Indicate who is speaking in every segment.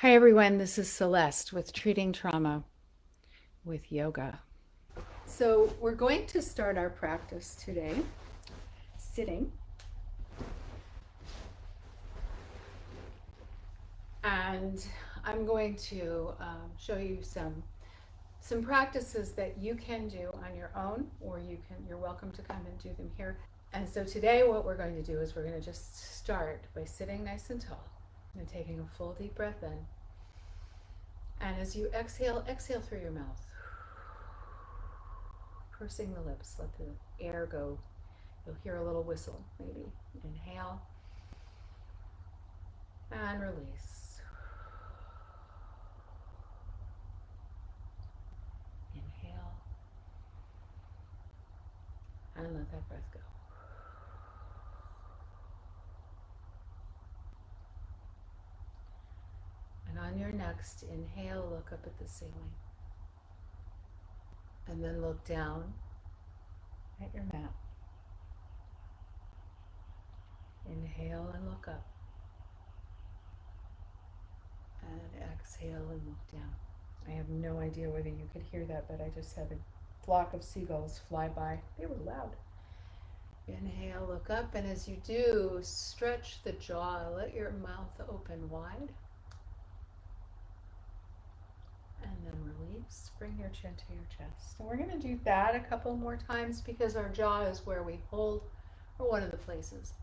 Speaker 1: Hi everyone, this is Celeste with Treating Trauma with Yoga. So, we're going to start our practice today sitting, and I'm going to show you some practices that you can do on your own, or you're welcome to come and do them here. And so today what we're going to do is we're going to just start by sitting nice and tall and taking a full deep breath in. And as you exhale, exhale through your mouth. Pursing the lips, let the air go. You'll hear a little whistle, maybe. Inhale and release. Inhale and let that breath go. And on your next inhale, look up at the ceiling. And then look down at your mat. Inhale and look up. And exhale and look down. I have no idea whether you could hear that, but I just had a flock of seagulls fly by. They were loud. Inhale, look up, and as you do, stretch the jaw. Let your mouth open wide. And then release. Bring your chin to your chest. And we're going to do that a couple more times because our jaw is where we hold, or one of the places.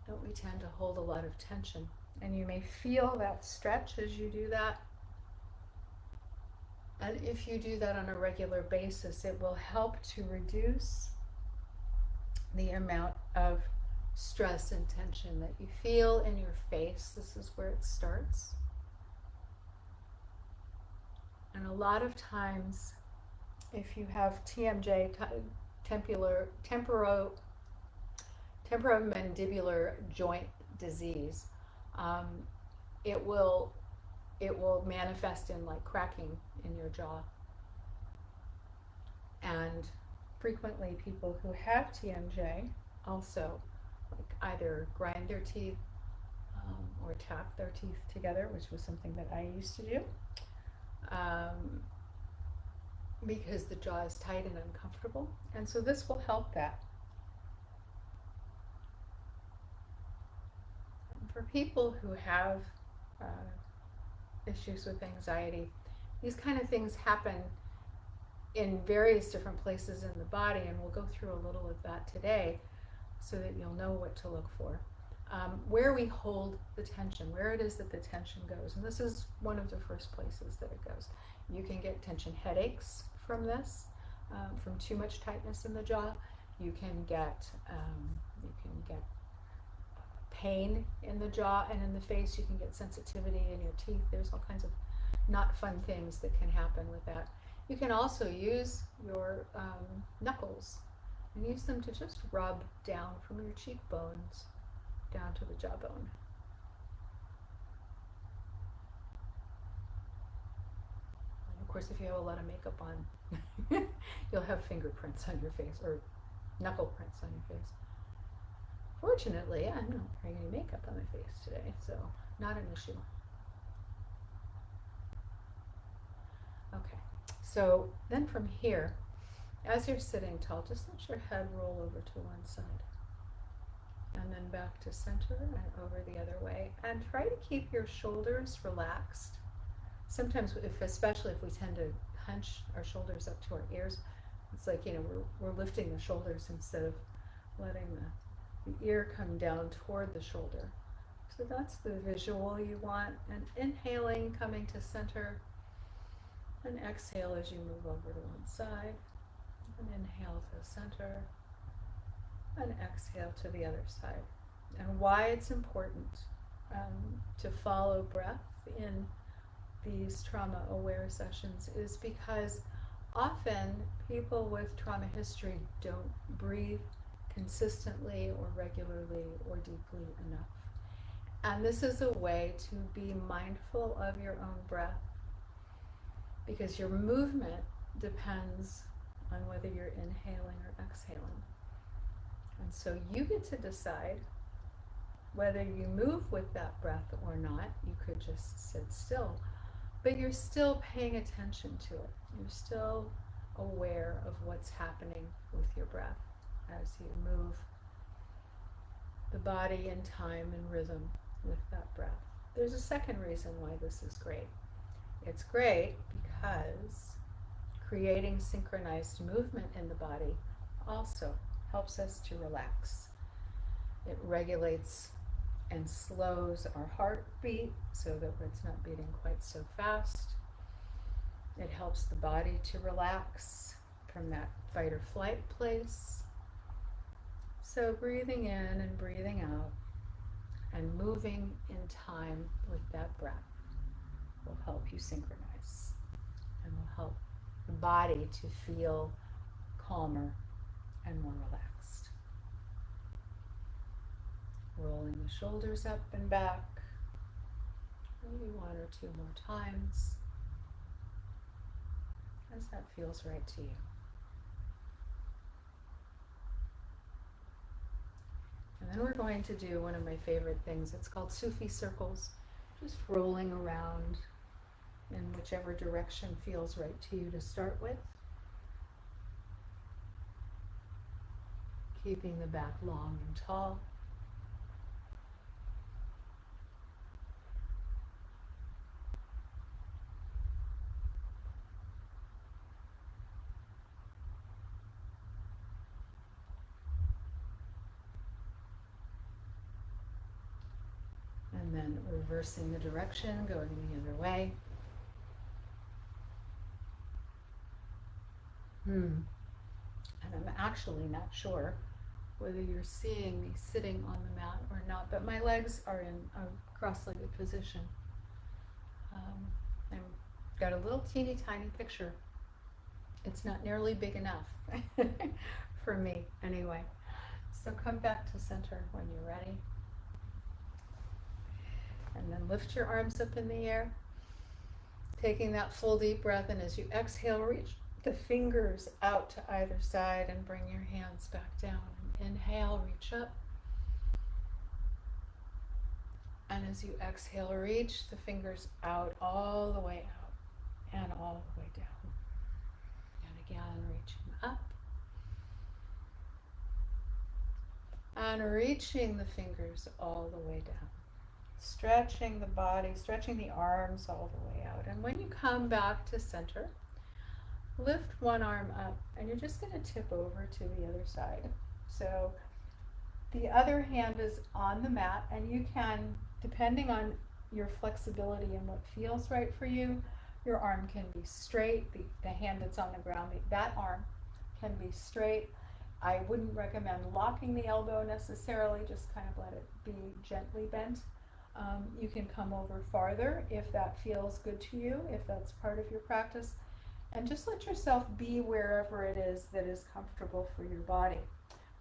Speaker 1: Don't we tend to hold a lot of tension? And you may feel that stretch as you do that. And if you do that on a regular basis, it will help to reduce the amount of stress and tension that you feel in your face. This is where it starts. And a lot of times, if you have TMJ, temporomandibular joint disease, it will manifest in like cracking in your jaw. And frequently people who have TMJ also like either grind their teeth or tap their teeth together, which was something that I used to do, because the jaw is tight and uncomfortable. And so this will help that. And for people who have issues with anxiety, these kind of things happen in various different places in the body, and we'll go through a little of that today so that you'll know what to look for. Where we hold the tension, where it is that the tension goes. And this is one of the first places that it goes. You can get tension headaches from this, from too much tightness in the jaw. You can get pain in the jaw and in the face. You can get sensitivity in your teeth. There's all kinds of not fun things that can happen with that. You can also use your knuckles and use them to just rub down from your cheekbones down to the jawbone. And of course, if you have a lot of makeup on, you'll have fingerprints on your face, or knuckle prints on your face. Fortunately, I'm not wearing any makeup on my face today, so not an issue. Okay, so then from here, as you're sitting tall, just let your head roll over to one side. And then back to center and over the other way. And try to keep your shoulders relaxed. Sometimes, especially if we tend to hunch our shoulders up to our ears, it's like, we're lifting the shoulders instead of letting the ear come down toward the shoulder. So that's the visual you want. And inhaling, coming to center. And exhale as you move over to one side. And inhale to center. And exhale to the other side. And why it's important to follow breath in these trauma-aware sessions is because often people with trauma history don't breathe consistently or regularly or deeply enough. And this is a way to be mindful of your own breath, because your movement depends on whether you're inhaling or exhaling. And so you get to decide whether you move with that breath or or not. You could just sit still, but you're still paying attention to it. You're still aware of what's happening with your breath as you move the body in time and rhythm with that breath. There's a second reason why this is great. It's great because creating synchronized movement in the body also helps us to relax. It regulates and slows our heartbeat so that it's not beating quite so fast. It helps the body to relax from that fight or flight place. So breathing in and breathing out and moving in time with that breath will help you synchronize and will help the body to feel calmer and more relaxed. Rolling the shoulders up and back, maybe one or two more times, as that feels right to you. And then we're going to do one of my favorite things. It's called Sufi circles, just rolling around in whichever direction feels right to you to start with. Keeping the back long and tall. And then reversing the direction, going the other way. And I'm actually not sure whether you're seeing me sitting on the mat or not, but my legs are in a cross-legged position. I've got a little teeny tiny picture. It's not nearly big enough for me anyway. So come back to center when you're ready. And then lift your arms up in the air, taking that full deep breath, and as you exhale, reach the fingers out to either side and bring your hands back down. Inhale, reach up. And as you exhale, reach the fingers out, all the way out and all the way down. And again, reaching up. And reaching the fingers all the way down. Stretching the body, stretching the arms all the way out. And when you come back to center, lift one arm up and you're just going to tip over to the other side. So the other hand is on the mat, and you can, depending on your flexibility and what feels right for you, your arm can be straight, the hand that's on the ground, that arm can be straight. I wouldn't recommend locking the elbow necessarily, just kind of let it be gently bent. You can come over farther if that feels good to you, if that's part of your practice, and just let yourself be wherever it is that is comfortable for your body.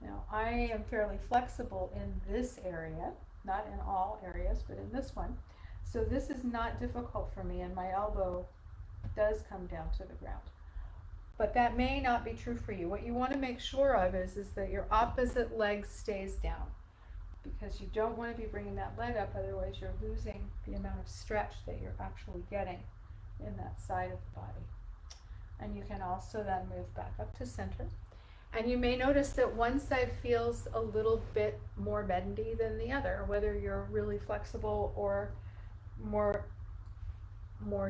Speaker 1: Now, I am fairly flexible in this area, not in all areas, but in this one. So this is not difficult for me, and my elbow does come down to the ground. But that may not be true for you. What you want to make sure of is that your opposite leg stays down, because you don't want to be bringing that leg up, otherwise you're losing the amount of stretch that you're actually getting in that side of the body. And you can also then move back up to center. And you may notice that one side feels a little bit more bendy than the other, whether you're really flexible or more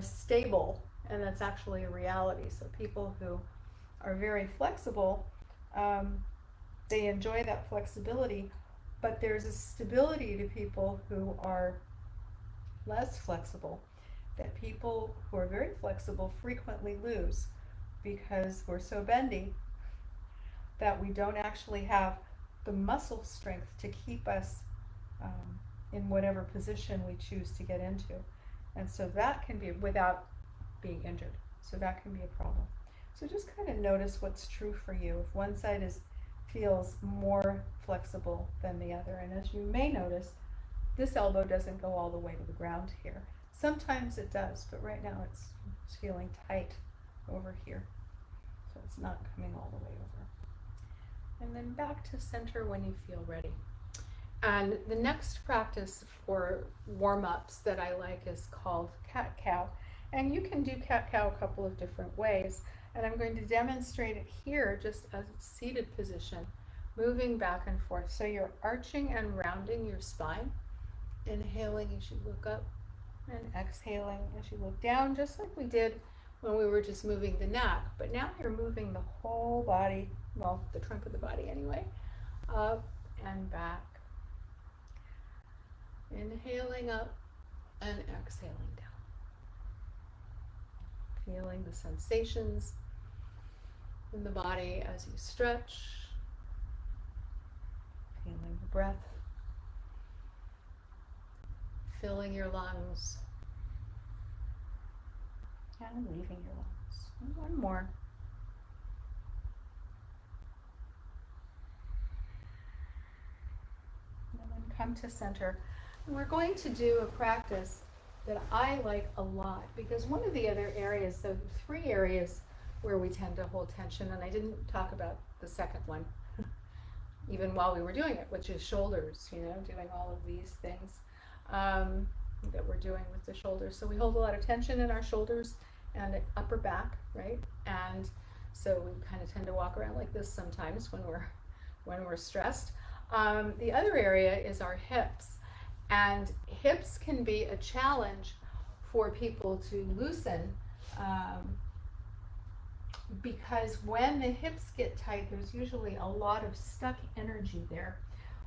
Speaker 1: stable, and that's actually a reality. So people who are very flexible, they enjoy that flexibility, but there's a stability to people who are less flexible that people who are very flexible frequently lose, because we're so bendy that we don't actually have the muscle strength to keep us in whatever position we choose to get into. And so that can be, without being injured, so that can be a problem. So just kind of notice what's true for you. If one side feels more flexible than the other, and as you may notice, this elbow doesn't go all the way to the ground here. Sometimes it does, but right now it's feeling tight over here, so it's not coming all the way over. And then back to center when you feel ready. And the next practice for warm-ups that I like is called cat-cow. And you can do cat-cow a couple of different ways. And I'm going to demonstrate it here just as a seated position, moving back and forth. So you're arching and rounding your spine, inhaling as you look up and exhaling as you look down, just like we did when we were just moving the neck. But now you're moving the whole body, well, the trunk of the body anyway, up and back. Inhaling up and exhaling down. Feeling the sensations in the body as you stretch. Feeling the breath. Filling your lungs. And leaving your lungs. And one more. And then come to center. And we're going to do a practice that I like a lot, because one of the other areas, so 3 areas where we tend to hold tension, and I didn't talk about the second one even while we were doing it, which is shoulders, doing all of these things that we're doing with the shoulders. So we hold a lot of tension in our shoulders and upper back, right? And so we kind of tend to walk around like this sometimes when we're stressed. The other area is our hips. And hips can be a challenge for people to loosen because when the hips get tight, there's usually a lot of stuck energy there.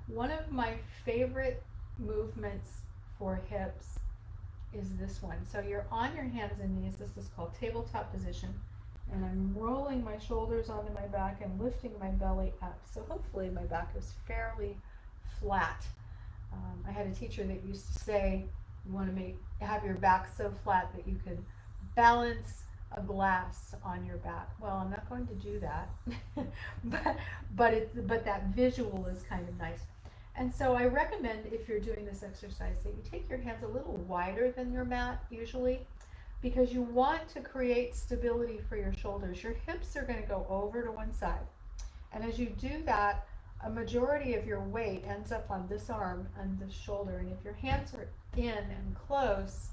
Speaker 1: One of my favorite movements for hips is this one. So you're on your hands and knees. This is called tabletop position. And I'm rolling my shoulders onto my back and lifting my belly up. So hopefully my back is fairly flat. I had a teacher that used to say, you want to have your back so flat that you could balance a glass on your back. Well, I'm not going to do that, but that visual is kind of nice. And so I recommend, if you're doing this exercise, that you take your hands a little wider than your mat usually, because you want to create stability for your shoulders. Your hips are going to go over to one side. And as you do that, a majority of your weight ends up on this arm and this shoulder. And if your hands are in and close,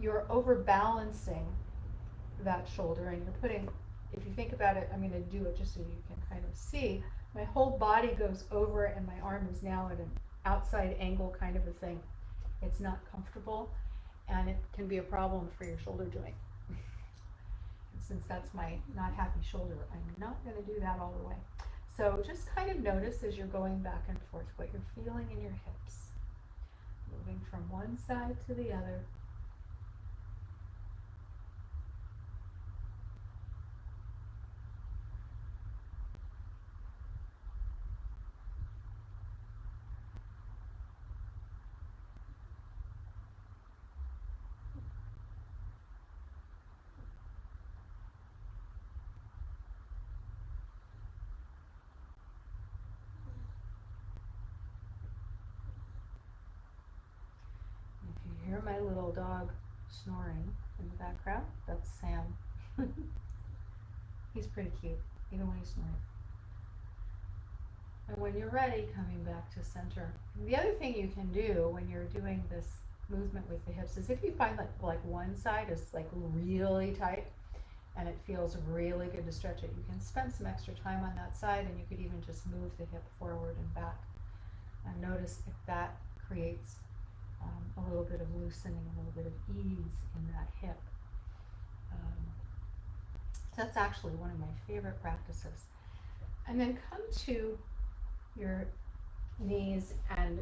Speaker 1: you're overbalancing that shoulder, and you're putting, if you think about it, I'm going to do it just so you can kind of see, my whole body goes over and my arm is now at an outside angle kind of a thing. It's not comfortable, and it can be a problem for your shoulder joint. And since that's my not happy shoulder, I'm not going to do that all the way. So just kind of notice as you're going back and forth what you're feeling in your hips. Moving from one side to the other. Hear my little dog snoring in the background? That's Sam. He's pretty cute, even when he's snoring. And when you're ready, coming back to center. The other thing you can do when you're doing this movement with the hips is if you find that like one side is like really tight and it feels really good to stretch it, you can spend some extra time on that side, and you could even just move the hip forward and back. And notice if that creates a little bit of loosening, a little bit of ease in that hip. So that's actually one of my favorite practices. And then come to your knees and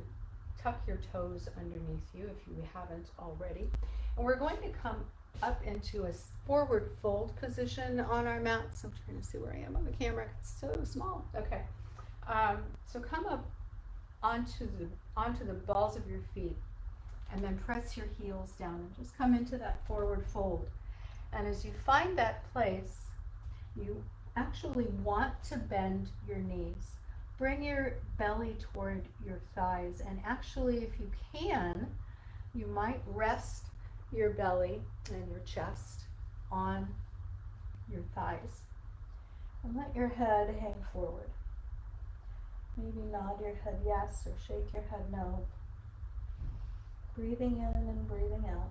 Speaker 1: tuck your toes underneath you if you haven't already. And we're going to come up into a forward fold position on our mats. I'm trying to see where I am on the camera. It's so small. Okay. So come up onto the balls of your feet, and then press your heels down and just come into that forward fold. And as you find that place, you actually want to bend your knees. Bring your belly toward your thighs, and actually, if you can, you might rest your belly and your chest on your thighs. And let your head hang forward. Maybe nod your head yes or shake your head no. Breathing in and breathing out.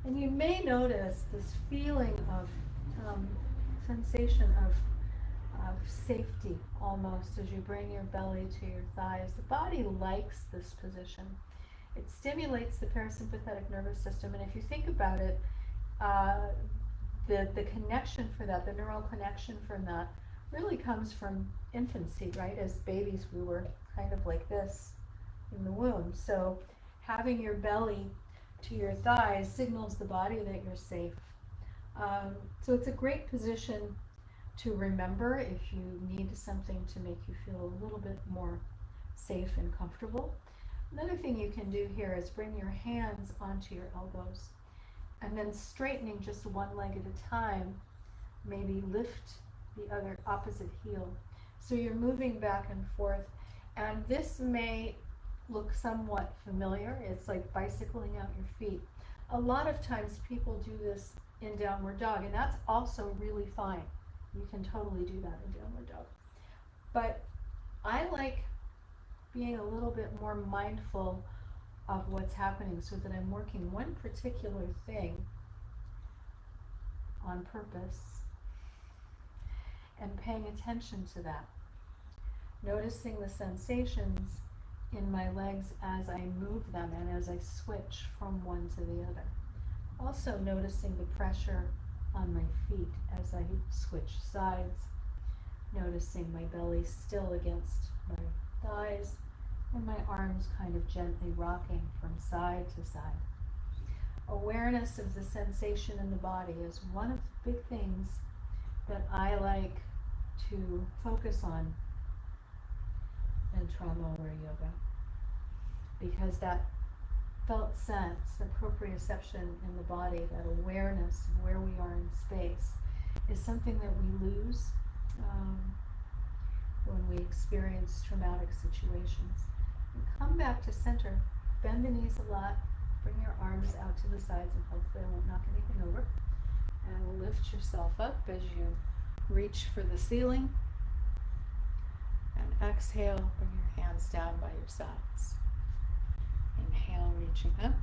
Speaker 1: And you may notice this feeling of sensation of safety almost as you bring your belly to your thighs. The body likes this position. It stimulates the parasympathetic nervous system, and if you think about it, the connection for that, the neural connection from that, really comes from infancy, right? As babies, we were kind of like this in the womb. So having your belly to your thighs signals the body that you're safe. So it's a great position to remember if you need something to make you feel a little bit more safe and comfortable. Another thing you can do here is bring your hands onto your elbows and then straightening just one leg at a time, maybe lift the other opposite heel. So you're moving back and forth, and this may look somewhat familiar. It's like bicycling out your feet. A lot of times people do this in downward dog, and that's also really fine. You can totally do that in downward dog. But I like being a little bit more mindful of what's happening so that I'm working one particular thing on purpose and paying attention to that. Noticing the sensations in my legs as I move them and as I switch from one to the other. Also noticing the pressure on my feet as I switch sides. Noticing my belly still against my thighs and my arms kind of gently rocking from side to side. Awareness of the sensation in the body is one of the big things that I like to focus on in trauma aware yoga, because that felt sense, the proprioception in the body, that awareness of where we are in space, is something that we lose when we experience traumatic situations. And come back to center, bend the knees a lot, bring your arms out to the sides, and hopefully I won't knock anything over. And lift yourself up as you reach for the ceiling. And exhale, bring your hands down by your sides. Inhale, reaching up.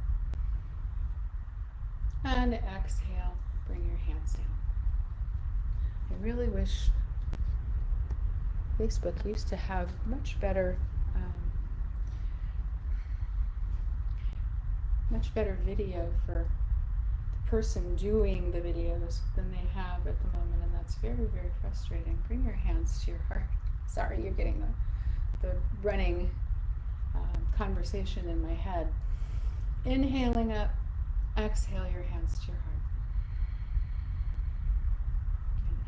Speaker 1: And exhale, bring your hands down. I really wish Facebook used to have much better video for the person doing the videos than they have at the moment, and that's very, very frustrating. Bring your hands to your heart. Sorry, you're getting the running conversation in my head. Inhaling up, exhale your hands to your heart.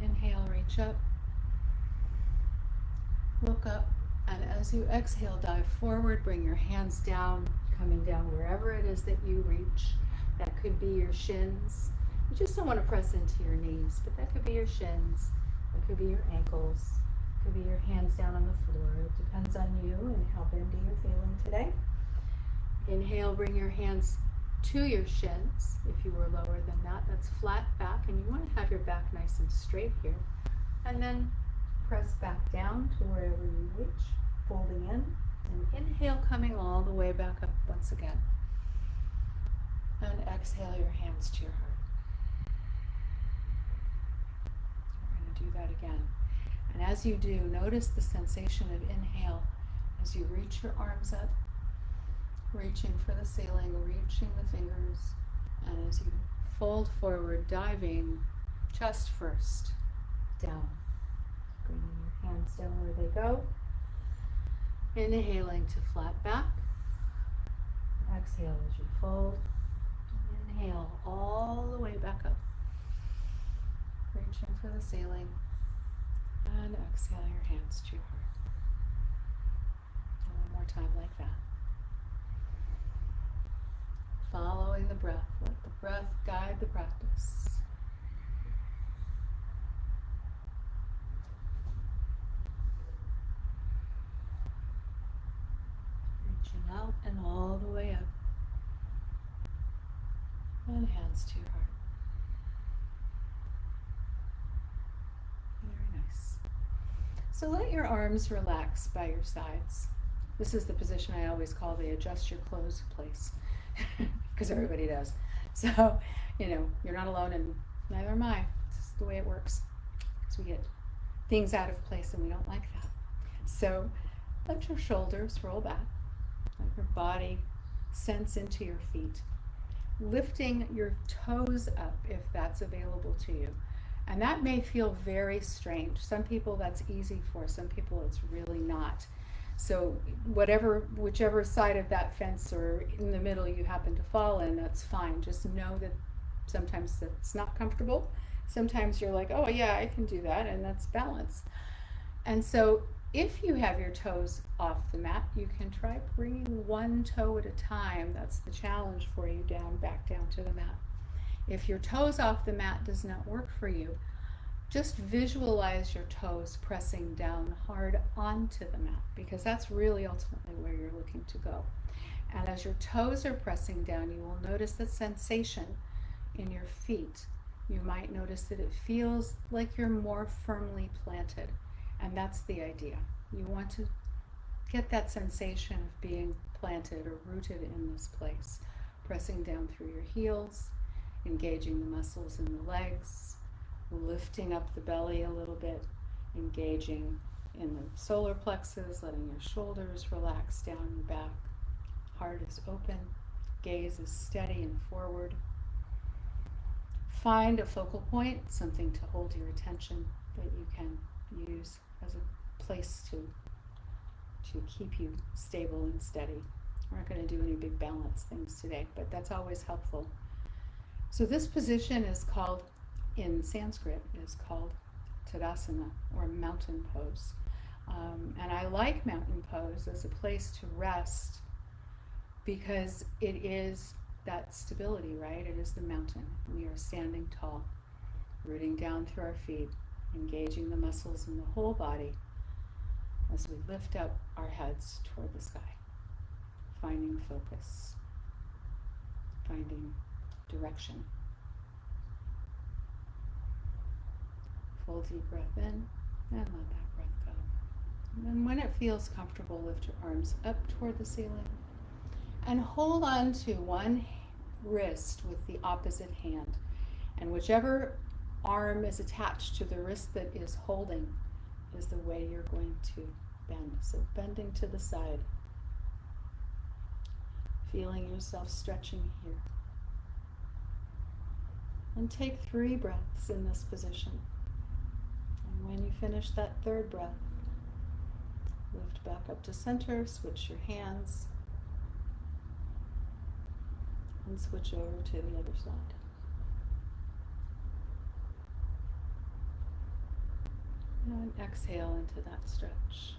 Speaker 1: And inhale, reach up, look up, and as you exhale, dive forward, bring your hands down, coming down wherever it is that you reach. That could be your shins. You just don't want to press into your knees, but that could be your shins, that could be your ankles, it could be your hands down on the floor. It depends on you and how bendy you're feeling today. Inhale, bring your hands to your shins. If you were lower than that, that's flat back, and you want to have your back nice and straight here. And then press back down to wherever you reach, folding in, and inhale, coming all the way back up once again. And exhale your hands to your heart. We're going to do that again. And as you do, notice the sensation of inhale as you reach your arms up, reaching for the ceiling, reaching the fingers, and as you fold forward, diving chest first, down. Bringing your hands down where they go. Inhaling to flat back. Exhale as you fold. Inhale all the way back up. Reaching for the ceiling. And exhale your hands to your heart. And one more time like that. Following the breath. Let the breath guide the practice. Reaching out and all hands to your heart. Very nice. So let your arms relax by your sides. This is the position I always call the adjust your clothes place, because everybody does. So, you're not alone, and neither am I. This is the way it works. So we get things out of place, and we don't like that. So let your shoulders roll back. Let your body sense into your feet. Lifting your toes up if that's available to you. And that may feel very strange. Some people that's easy for, some people it's really not. So whichever side of that fence or in the middle you happen to fall in, that's fine. Just know that sometimes it's not comfortable. Sometimes you're like, oh yeah, I can do that, and that's balance. And so if you have your toes off the mat, you can try bringing one toe at a time. That's the challenge for you, back down to the mat. If your toes off the mat does not work for you, just visualize your toes pressing down hard onto the mat, because that's really ultimately where you're looking to go. And as your toes are pressing down, you will notice the sensation in your feet. You might notice that it feels like you're more firmly planted. And that's the idea. You want to get that sensation of being planted or rooted in this place. Pressing down through your heels, engaging the muscles in the legs, lifting up the belly a little bit, engaging in the solar plexus, letting your shoulders relax down your back. Heart is open, gaze is steady and forward. Find a focal point, something to hold your attention that you can use as a place to keep you stable and steady. We're not going to do any big balance things today, but that's always helpful. So this position is called, in Sanskrit, is called Tadasana, or mountain pose. And I like mountain pose as a place to rest because it is that stability, right? It is the mountain. We are standing tall, rooting down through our feet, engaging the muscles in the whole body as we lift up our heads toward the sky, finding focus, finding direction. Full deep breath in and let that breath go. And then when it feels comfortable, lift your arms up toward the ceiling and hold on to one wrist with the opposite hand. And whichever arm is attached to the wrist that is holding is the way you're going to bend. So bending to the side, feeling yourself stretching here. And take 3 breaths in this position. And when you finish that 3rd breath, lift back up to center, switch your hands, and switch over to the other side. And exhale into that stretch.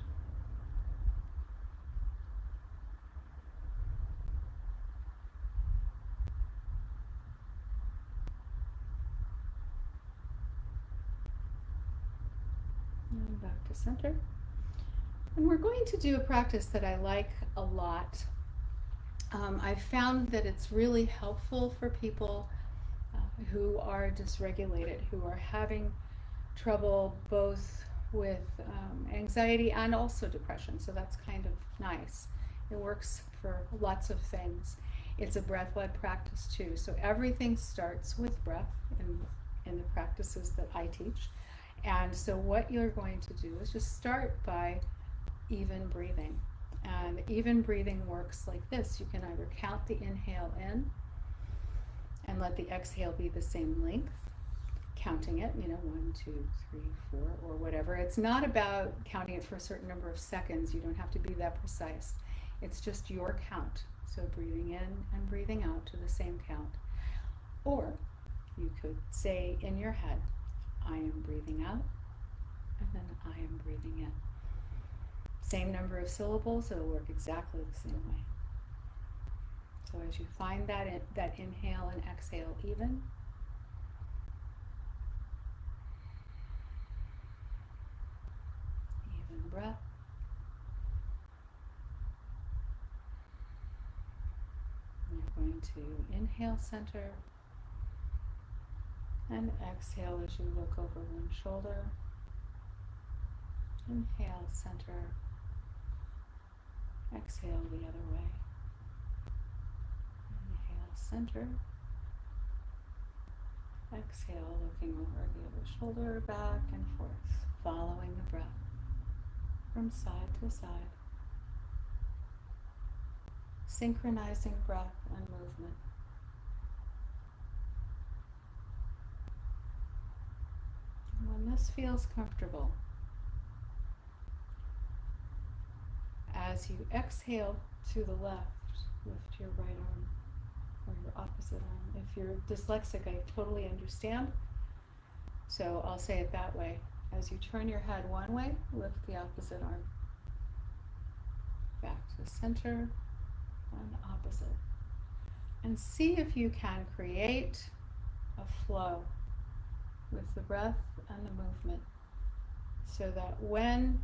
Speaker 1: And back to center. And we're going to do a practice that I like a lot. I've found that it's really helpful for people who are dysregulated, who are having trouble both with anxiety and also depression. So that's kind of nice. It works for lots of things. It's a breath-led practice too. So everything starts with breath in the practices that I teach. And so what you're going to do is just start by even breathing. And even breathing works like this. You can either count the inhale in and let the exhale be the same length, counting it, 1, 2, 3, 4, or whatever. It's not about counting it for a certain number of seconds. You don't have to be that precise. It's just your count. So breathing in and breathing out to the same count. Or you could say in your head, I am breathing out, and then I am breathing in. Same number of syllables, it'll work exactly the same way. So as you find that inhale and exhale even, breath. You're going to inhale center And exhale as you look over one shoulder. Inhale, center. Exhale the other way. Inhale, center. Exhale, looking over the other shoulder, back and forth, following the breath from side to side, synchronizing breath and movement. And when this feels comfortable, as you exhale to the left, lift your right arm or your opposite arm. If you're dyslexic, I totally understand. So I'll say it that way. As you turn your head one way, lift the opposite arm. Back to center and opposite. And see if you can create a flow with the breath and the movement, so that when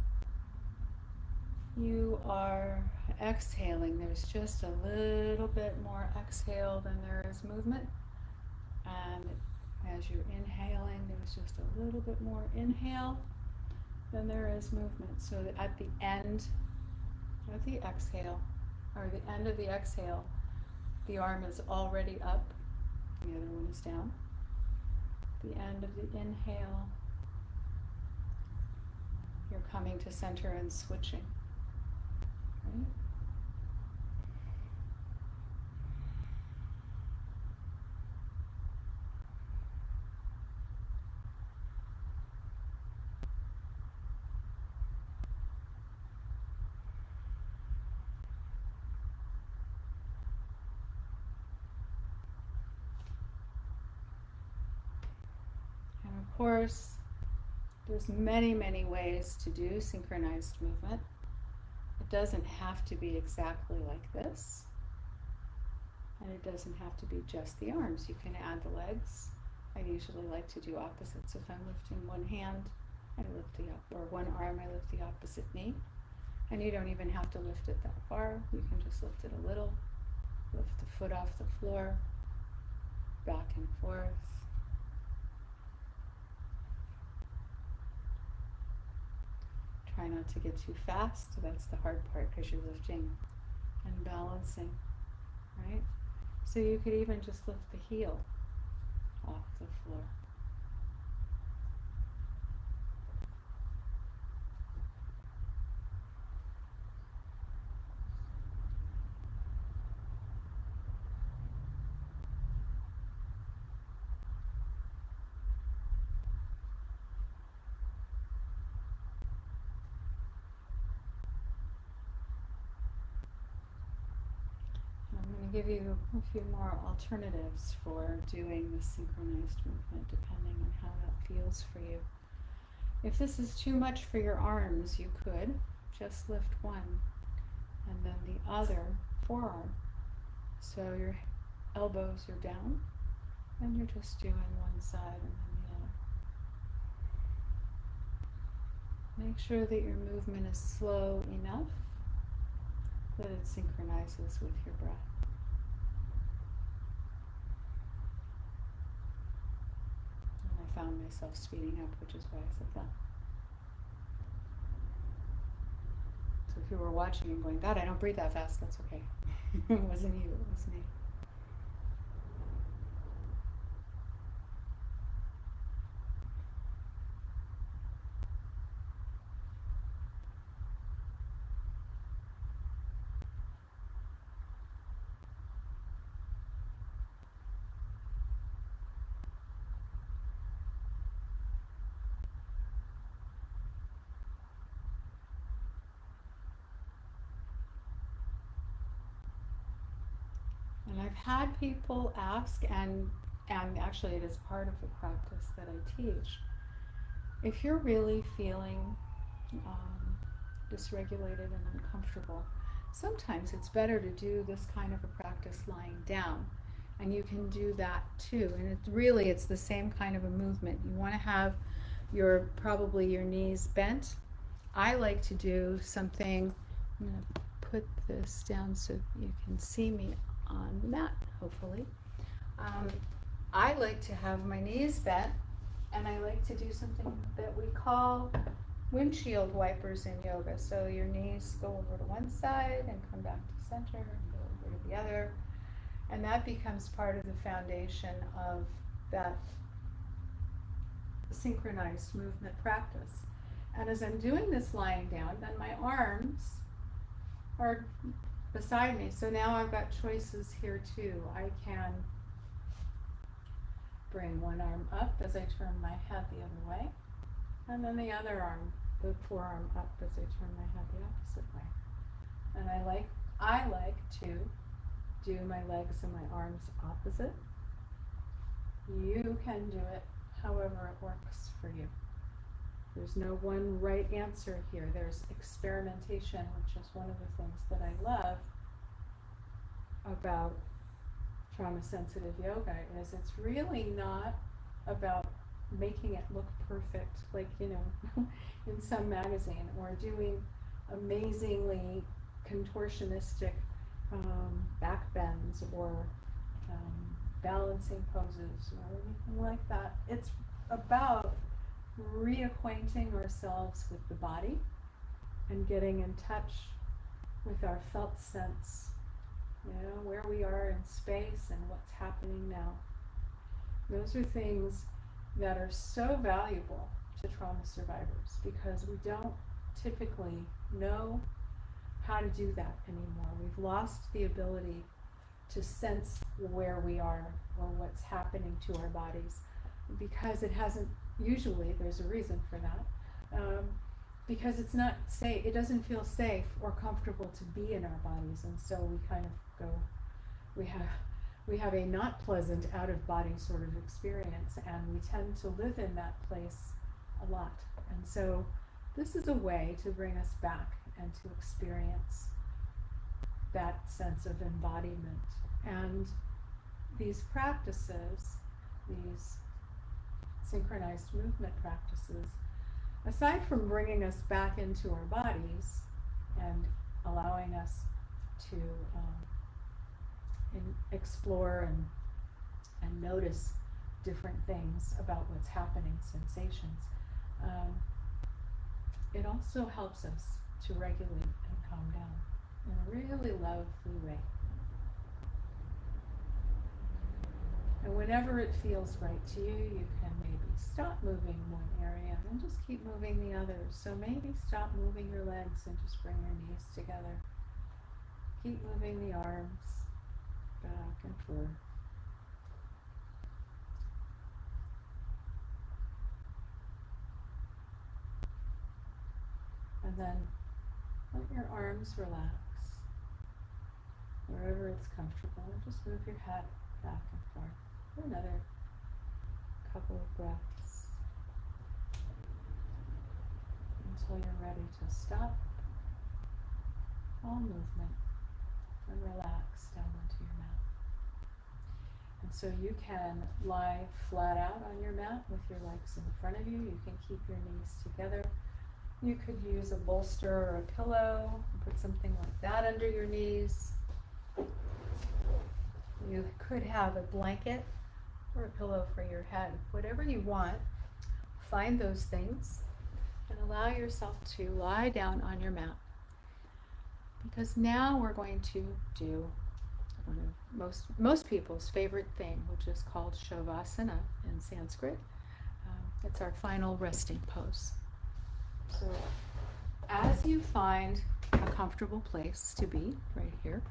Speaker 1: you are exhaling, there's just a little bit more exhale than there is movement. And as you're inhaling, there's just a little bit more inhale than there is movement. So that at the end of the exhale, or the end of the exhale, the arm is already up, the other one is down. The end of the inhale, you're coming to center and switching. Right? And of course, there's many ways to do synchronized movement. It doesn't have to be exactly like this, and it doesn't have to be just the arms. You can add the legs. I usually like to do opposites. If I'm lifting one hand, I lift or one arm, I lift the opposite knee. And you don't even have to lift it that far. You can just lift it a little, lift the foot off the floor, back and forth. Try not to get too fast. That's the hard part, because you're lifting and balancing, right? So you could even just lift the heel off the floor. Give you a few more alternatives for doing this synchronized movement, depending on how that feels for you. If this is too much for your arms, you could just lift one and then the other forearm. So your elbows are down and you're just doing one side and then the other. Make sure that your movement is slow enough that it synchronizes with your breath. Found myself speeding up, which is why I said that. So if you were watching and going, "God, I don't breathe that fast," that's okay. It wasn't you, it was me. And I've had people ask, and actually it is part of the practice that I teach, if you're really feeling dysregulated and uncomfortable, sometimes it's better to do this kind of a practice lying down. And you can do that too. And it's the same kind of a movement. You want to have probably your knees bent. I like to do something, I'm going to put this down so you can see me on the mat, hopefully. I like to have my knees bent, and I like to do something that we call windshield wipers in yoga. So your knees go over to one side and come back to center and go over to the other. And that becomes part of the foundation of that synchronized movement practice. And as I'm doing this lying down, then my arms are beside me. So now I've got choices here too. I can bring one arm up as I turn my head the other way, and then the other arm, the forearm up as I turn my head the opposite way. And I like to do my legs and my arms opposite. You can do it however it works for you. There's no one right answer here. There's experimentation, which is one of the things that I love about trauma-sensitive yoga, is it's really not about making it look perfect, like, you know, in some magazine, or doing amazingly contortionistic back bends or balancing poses or anything like that. It's about reacquainting ourselves with the body and getting in touch with our felt sense, you know, where we are in space and what's happening now. Those are things that are so valuable to trauma survivors, because we don't typically know how to do that anymore. We've lost the ability to sense where we are or what's happening to our bodies, because it hasn't, usually there's a reason for that, because it's not safe, it doesn't feel safe or comfortable to be in our bodies, and so we kind of go, we have a not pleasant out of body sort of experience, and we tend to live in that place a lot. And so this is a way to bring us back and to experience that sense of embodiment. And these practices, these synchronized movement practices, aside from bringing us back into our bodies and allowing us to explore and notice different things about what's happening, sensations, it also helps us to regulate and calm down in a really lovely way. And whenever it feels right to you, you can maybe stop moving one area and just keep moving the others. So maybe stop moving your legs and just bring your knees together. Keep moving the arms back and forth. And then let your arms relax wherever it's comfortable, and just move your head back and forth for another couple of breaths until you're ready to stop all movement and relax down onto your mat. And so you can lie flat out on your mat with your legs in front of you. You can keep your knees together. You could use a bolster or a pillow, put something like that under your knees. You could have a blanket or a pillow for your head. Whatever you want, find those things and allow yourself to lie down on your mat. Because now we're going to do one of most people's favorite thing, which is called Shavasana in Sanskrit. It's our final resting pose. So as you find a comfortable place to be, right here,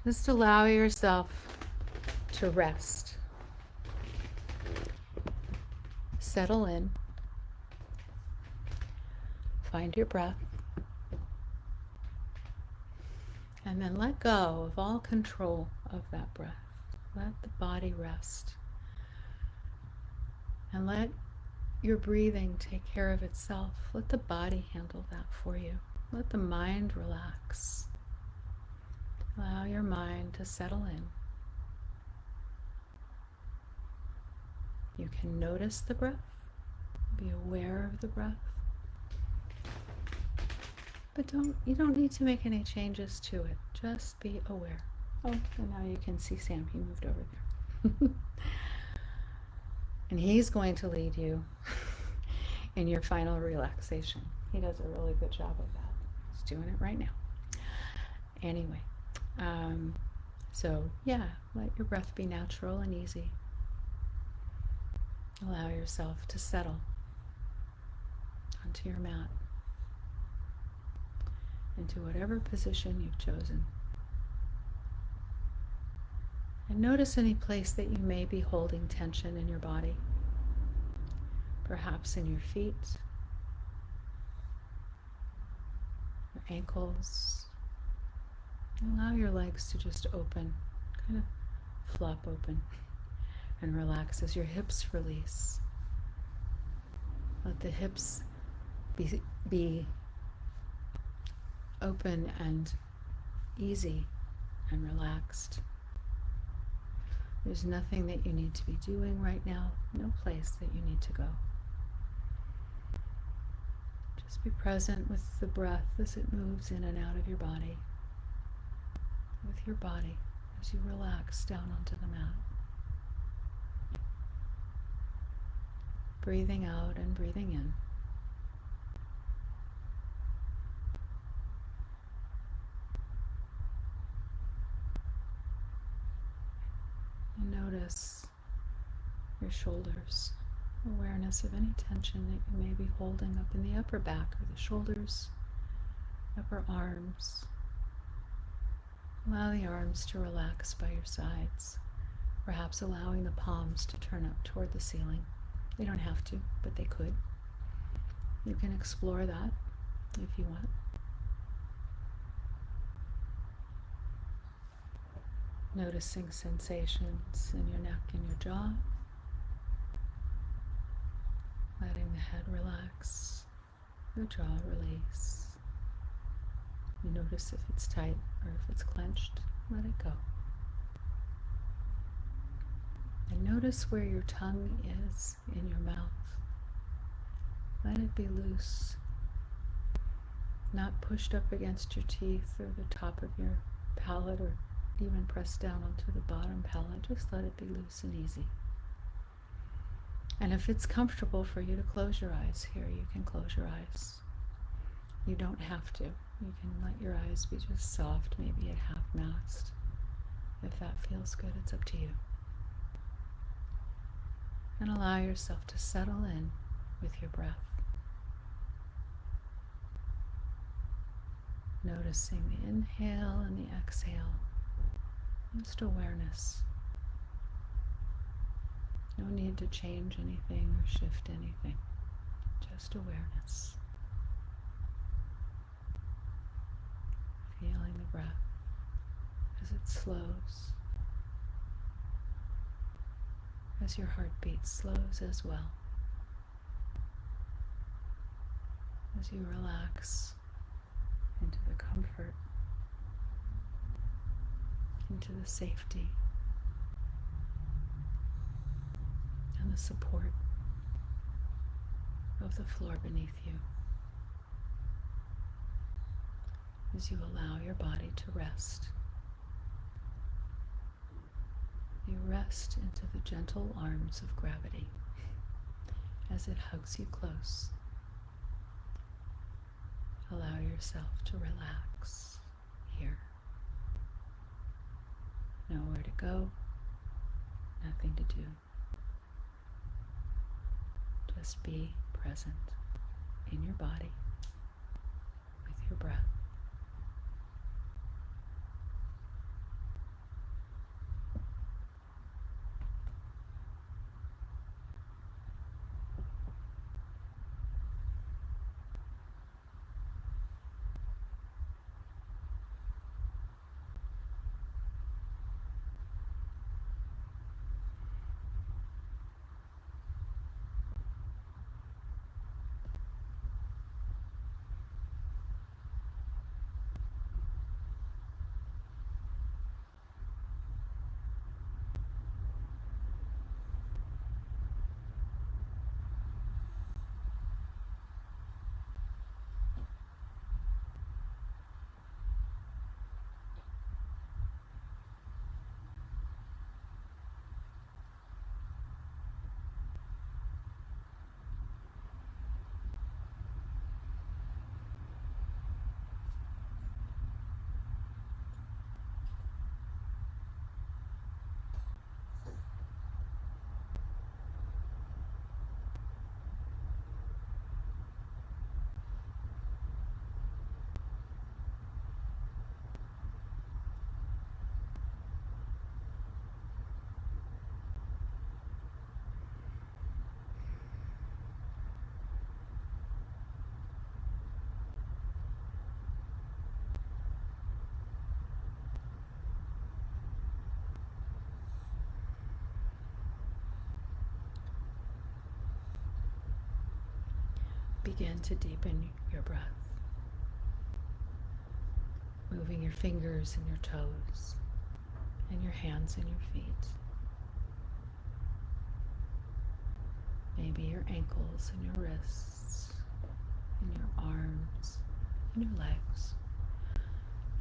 Speaker 1: just allow yourself to rest. Settle in. Find your breath. And then let go of all control of that breath. Let the body rest. And let your breathing take care of itself. Let the body handle that for you. Let the mind relax. Allow your mind to settle in. You can notice the breath, be aware of the breath, but you don't need to make any changes to it. Just be aware. Oh, and now you can see Sam. He moved over there. And he's going to lead you in your final relaxation. He does a really good job of that. He's doing it right now. Anyway, so yeah, let your breath be natural and easy. Allow yourself to settle onto your mat, into whatever position you've chosen. And notice any place that you may be holding tension in your body, perhaps in your feet, your ankles. Allow your legs to just open, kind of flop open and relax as your hips release. Let the hips be open and easy and relaxed. There's nothing that you need to be doing right now, no place that you need to go. Just be present with the breath as it moves in and out of your body, with your body as you relax down onto the mat. Breathing out and breathing in. And notice your shoulders, awareness of any tension that you may be holding up in the upper back or the shoulders, upper arms. Allow the arms to relax by your sides, perhaps allowing the palms to turn up toward the ceiling. They don't have to, but they could. You can explore that if you want. Noticing sensations in your neck and your jaw. Letting the head relax, the jaw release. You notice if it's tight or if it's clenched, let it go. And notice where your tongue is in your mouth. Let it be loose, not pushed up against your teeth or the top of your palate or even pressed down onto the bottom palate. Just let it be loose and easy. And if it's comfortable for you to close your eyes here, you can close your eyes. You don't have to. You can let your eyes be just soft, maybe at half mast. If that feels good, it's up to you. And allow yourself to settle in with your breath. Noticing the inhale and the exhale. Just awareness. No need to change anything or shift anything. Just awareness. Feeling the breath as it slows. As your heartbeat slows as well. As you relax into the comfort, into the safety, and the support of the floor beneath you. As you allow your body to rest. You rest into the gentle arms of gravity as it hugs you close. Allow yourself to relax here. Nowhere to go, nothing to do. Just be present in your body with your breath. begin to deepen your breath, moving your fingers and your toes, and your hands and your feet. Maybe your ankles and your wrists, and your arms and your legs,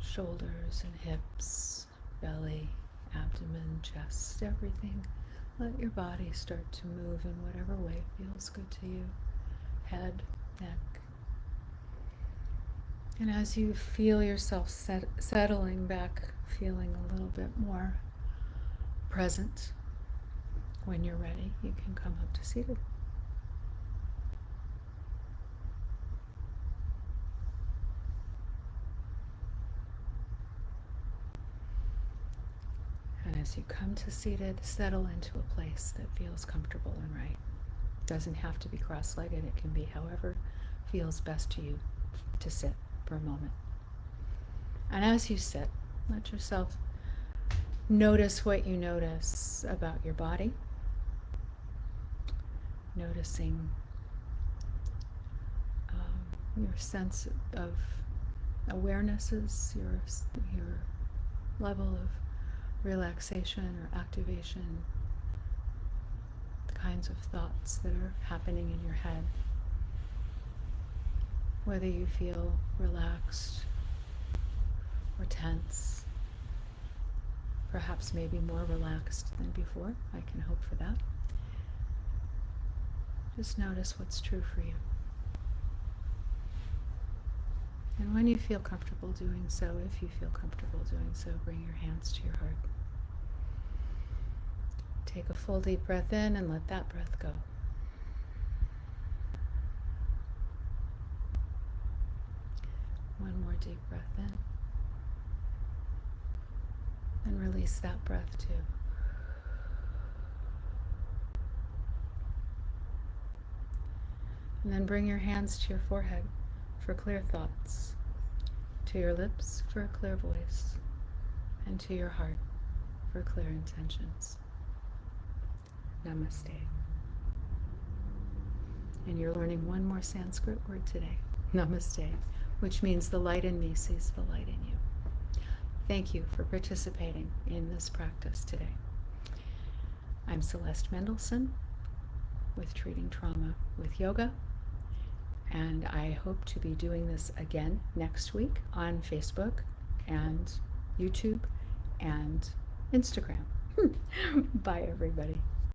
Speaker 1: shoulders and hips, belly, abdomen, chest, everything. Let your body start to move in whatever way feels good to you. Head, neck. And as you feel yourself settling back, feeling a little bit more present, when you're ready, you can come up to seated. And as you come to seated, settle into a place that feels comfortable and right. It doesn't have to be cross-legged. It can be however feels best to you to sit for a moment. And as you sit, let yourself notice what you notice about your body. Noticing your sense of awarenesses, your level of relaxation or activation, the kinds of thoughts that are happening in your head. Whether you feel relaxed or tense, perhaps maybe more relaxed than before. I can hope for that. Just notice what's true for you. And when you feel comfortable doing so, if you feel comfortable doing so, bring your hands to your heart. Take a full deep breath in and let that breath go. One more deep breath in. And release that breath too. And then bring your hands to your forehead for clear thoughts, to your lips for a clear voice, and to your heart for clear intentions. Namaste. And you're learning one more Sanskrit word today, Namaste, which means the light in me sees the light in you. Thank you for participating in this practice today. I'm Celeste Mendelsohn with Treating Trauma with Yoga, and I hope to be doing this again next week on Facebook and YouTube and Instagram. Bye, everybody.